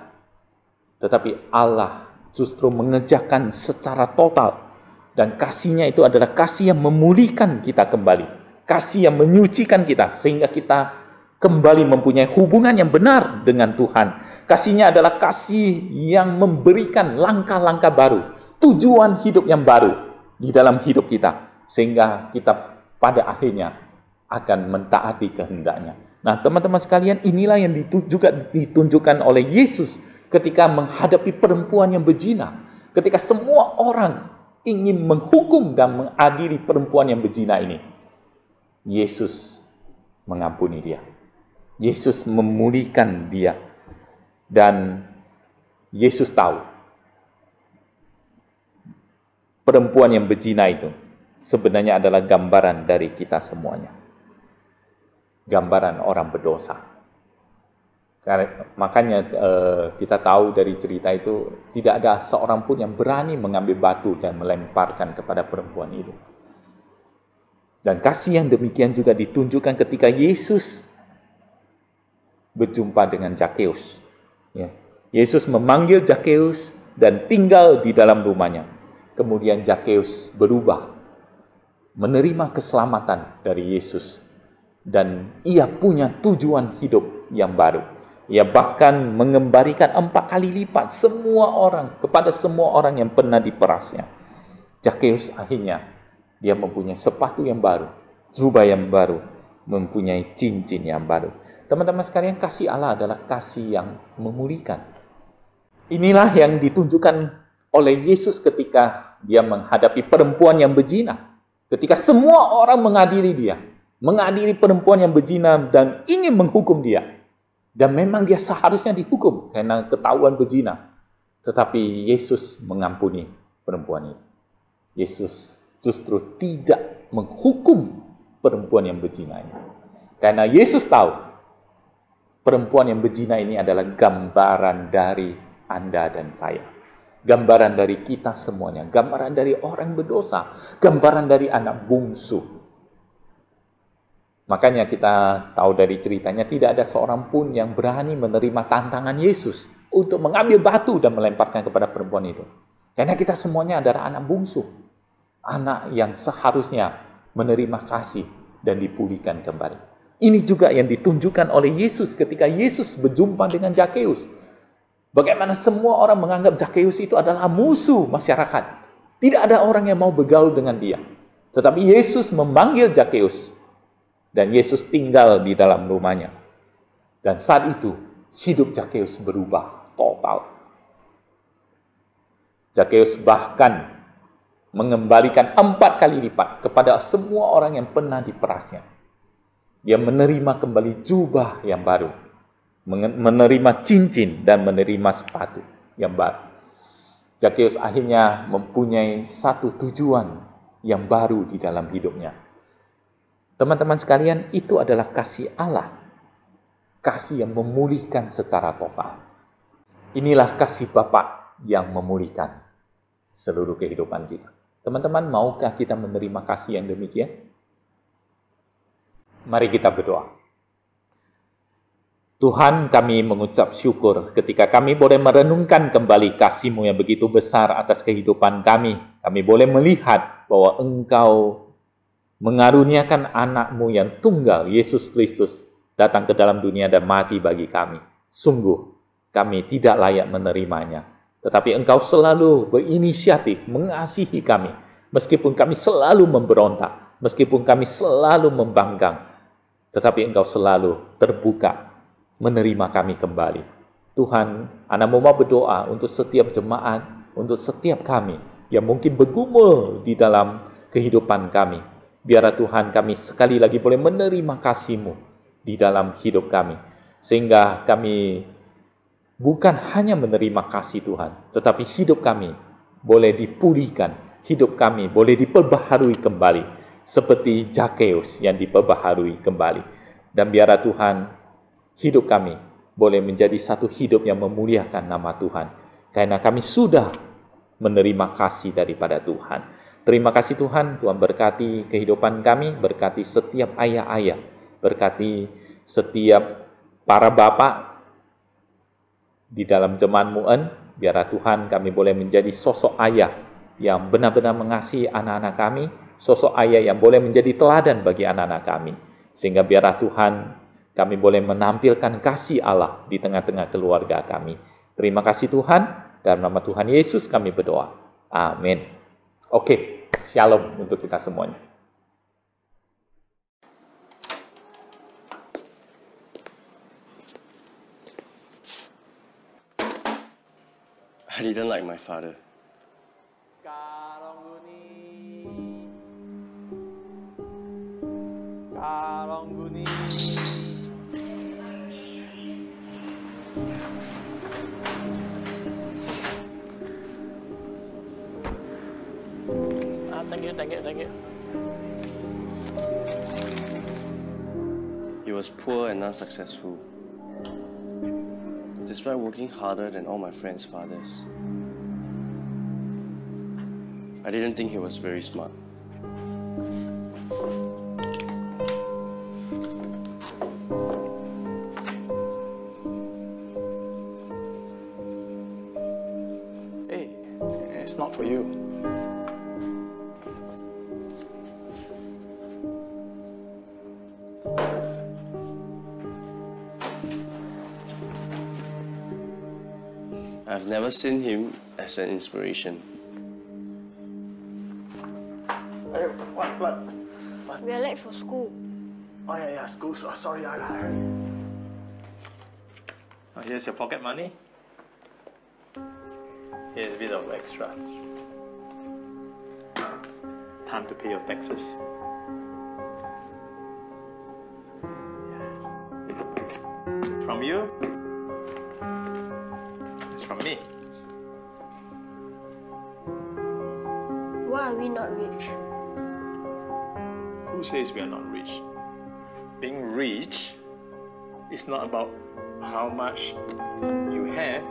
Tetapi Allah justru mengerjakan secara total. Dan kasih-Nya itu adalah kasih yang memulihkan kita kembali. Kasih yang menyucikan kita sehingga kita kembali mempunyai hubungan yang benar dengan Tuhan. Kasih-Nya adalah kasih yang memberikan langkah-langkah baru, tujuan hidup yang baru di dalam hidup kita. Sehingga kita pada akhirnya akan mentaati kehendak-Nya. Nah, teman-teman sekalian, inilah yang juga ditunjukkan oleh Yesus ketika menghadapi perempuan yang berzina. Ketika semua orang ingin menghukum dan mengadili perempuan yang berzina ini, Yesus mengampuni dia. Yesus memulihkan dia. Dan Yesus tahu perempuan yang berzina itu sebenarnya adalah gambaran dari kita semuanya. Gambaran orang berdosa. Makanya kita tahu dari cerita itu tidak ada seorang pun yang berani mengambil batu dan melemparkan kepada perempuan itu. Dan kasih yang demikian juga ditunjukkan ketika Yesus berjumpa dengan Zakeus. Ya. Yesus memanggil Zakeus dan tinggal di dalam rumahnya. Kemudian Zakeus berubah, menerima keselamatan dari Yesus. Dan ia punya tujuan hidup yang baru. Ia bahkan mengembalikan 4 kali lipat kepada semua orang yang pernah diperasnya. Zakeus akhirnya dia mempunyai sepatu yang baru, jubah yang baru, mempunyai cincin yang baru. Teman-teman sekalian, kasih Allah adalah kasih yang memulihkan. Inilah yang ditunjukkan oleh Yesus ketika dia menghadapi perempuan yang berzina. Ketika semua orang mengadili dia, mengadili perempuan yang berzina dan ingin menghukum dia. Dan memang dia seharusnya dihukum karena ketahuan berzina. Tetapi Yesus mengampuni perempuan itu. Yesus justru tidak menghukum perempuan yang berzina ini. Karena Yesus tahu perempuan yang berzina ini adalah gambaran dari Anda dan saya. Gambaran dari kita semuanya. Gambaran dari orang berdosa. Gambaran dari anak bungsu. Makanya kita tahu dari ceritanya tidak ada seorang pun yang berani menerima tantangan Yesus untuk mengambil batu dan melemparkan kepada perempuan itu. Karena kita semuanya adalah anak bungsu. Anak yang seharusnya menerima kasih dan dipulihkan kembali. Ini juga yang ditunjukkan oleh Yesus ketika Yesus berjumpa dengan Zakeus. Bagaimana semua orang menganggap Zakeus itu adalah musuh masyarakat. Tidak ada orang yang mau bergaul dengan dia. Tetapi Yesus memanggil Zakeus. Dan Yesus tinggal di dalam rumahnya. Dan saat itu, hidup Zakeus berubah total. Zakeus bahkan mengembalikan 4 kali lipat kepada semua orang yang pernah diperasnya. Dia menerima kembali jubah yang baru. Menerima cincin dan menerima sepatu yang baru. Zakeus akhirnya mempunyai satu tujuan yang baru di dalam hidupnya. Teman-teman sekalian, itu adalah kasih Allah. Kasih yang memulihkan secara total. Inilah kasih Bapa yang memulihkan seluruh kehidupan kita. Teman-teman, maukah kita menerima kasih yang demikian? Mari kita berdoa. Tuhan, kami mengucap syukur ketika kami boleh merenungkan kembali kasih-Mu yang begitu besar atas kehidupan kami. Kami boleh melihat bahwa Engkau mengaruniakan anak-Mu yang tunggal, Yesus Kristus, datang ke dalam dunia dan mati bagi kami. Sungguh, kami tidak layak menerimanya. Tetapi Engkau selalu berinisiatif mengasihi kami. Meskipun kami selalu memberontak, meskipun kami selalu membangkang. Tetapi Engkau selalu terbuka menerima kami kembali. Tuhan, anak-Mu mau berdoa untuk setiap jemaat, untuk setiap kami yang mungkin bergumul di dalam kehidupan kami. Biarlah Tuhan kami sekali lagi boleh menerima kasih-Mu di dalam hidup kami. Sehingga kami bukan hanya menerima kasih Tuhan, tetapi hidup kami boleh dipulihkan, hidup kami boleh diperbaharui kembali. Seperti Zakeus yang diperbaharui kembali. Dan biarlah Tuhan, hidup kami boleh menjadi satu hidup yang memuliakan nama Tuhan. Karena kami sudah menerima kasih daripada Tuhan. Terima kasih Tuhan, Tuhan berkati kehidupan kami, berkati setiap ayah-ayah Berkati setiap para bapak di dalam jemaat MUN, biarlah Tuhan kami boleh menjadi sosok ayah yang benar-benar mengasihi anak-anak kami, sosok ayah yang boleh menjadi teladan bagi anak-anak kami. Sehingga biarlah Tuhan kami boleh menampilkan kasih Allah di tengah-tengah keluarga kami. Terima kasih Tuhan, dalam nama Tuhan Yesus kami berdoa. Amin. Oke, shalom untuk kita semuanya. I didn't like my father. Karongguni. Thank you. He was poor and unsuccessful, despite working harder than all my friends' fathers. I didn't think he was very smart. Hey, it's not for you. I've never seen him as an inspiration. Hey, what? We are late for school. Oh yeah, school. Sorry. Oh, here's your pocket money. Here's a bit of extra. Time to pay your taxes. From you? It's from me. Why are we not rich? Who says we are not rich? Being rich is not about how much you have,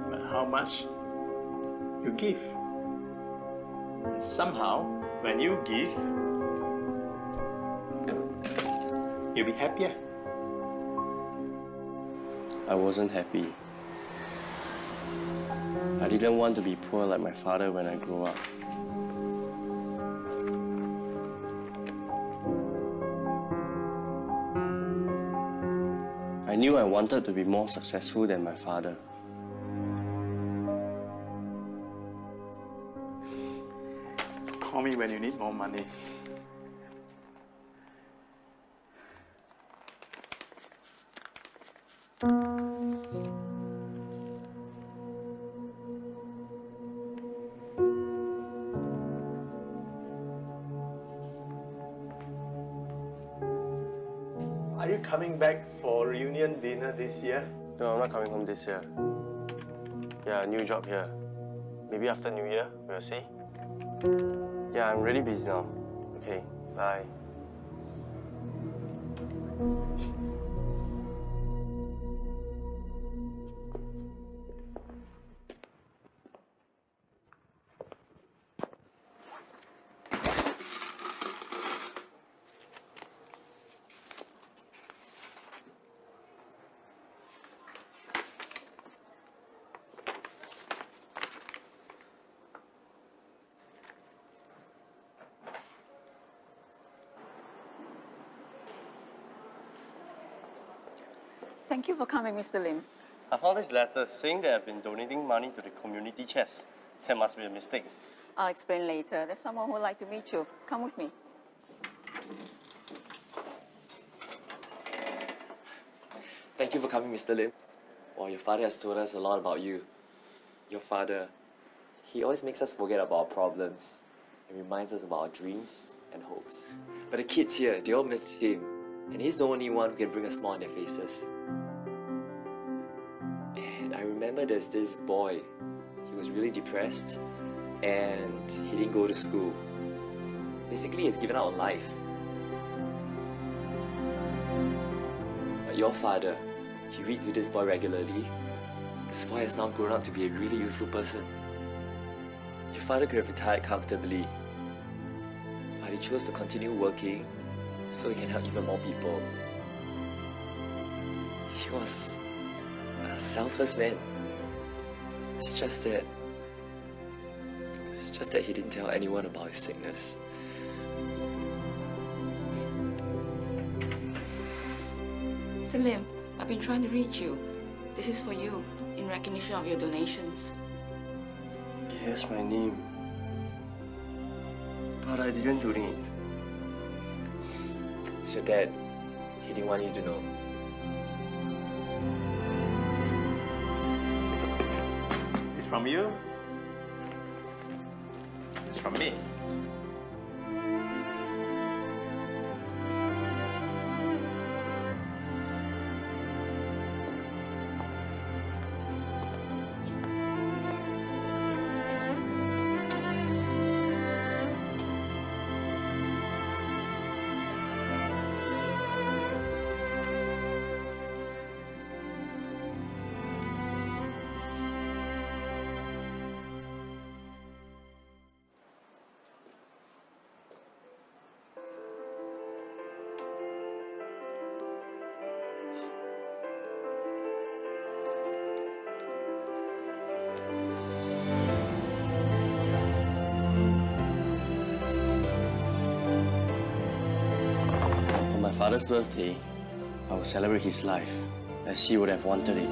but how much you give. And somehow, when you give, you'll be happier. I wasn't happy. I didn't want to be poor like my father when I grew up. I knew I wanted to be more successful than my father. Call me when you need more money. Are you coming back for reunion dinner this year? No, I'm not coming home this year. Yeah, new job here. Maybe after New Year, we'll see. Yeah, I'm really busy now. Okay, bye. Thank you for coming, Mr. Lim. I found this letter saying that I've been donating money to the community chest. There must be a mistake. I'll explain later. There's someone who would like to meet you. Come with me. Thank you for coming, Mr. Lim. Wow, your father has told us a lot about you. Your father, he always makes us forget about our problems and reminds us about our dreams and hopes. But the kids here, they all miss him, and he's the only one who can bring a smile on their faces. And I remember there's this boy. He was really depressed and he didn't go to school. Basically, he's given up on life. But your father, he reads to this boy regularly. This boy has now grown up to be a really useful person. Your father could have retired comfortably, but he chose to continue working so he can help even more people. He was a selfless man. It's just that he didn't tell anyone about his sickness. Mr. Lim, I've been trying to reach you. This is for you, in recognition of your donations. He has my name. But I didn't donate. It's your dad. He didn't want you to know. It's from you. It's from me. On my father's birthday, I will celebrate his life as he would have wanted it.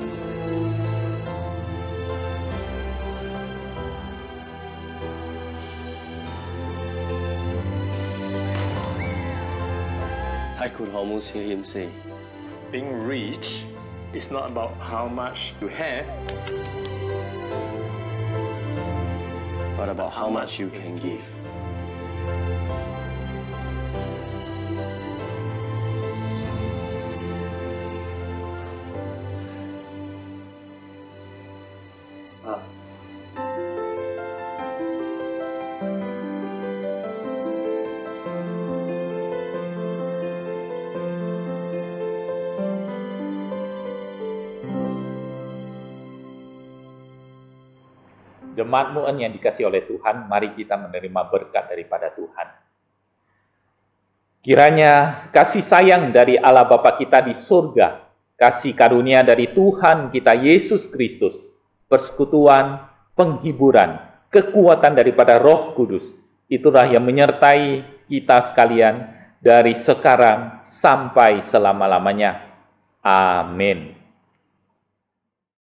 I could almost hear him say, Being rich is not about how much you have, but about how much you can give. Jemaat Mu'en yang dikasihi oleh Tuhan, mari kita menerima berkat daripada Tuhan. Kiranya kasih sayang dari Allah Bapa kita di surga, kasih karunia dari Tuhan kita Yesus Kristus, persekutuan, penghiburan, kekuatan daripada Roh Kudus, itulah yang menyertai kita sekalian dari sekarang sampai selama-lamanya. Amin.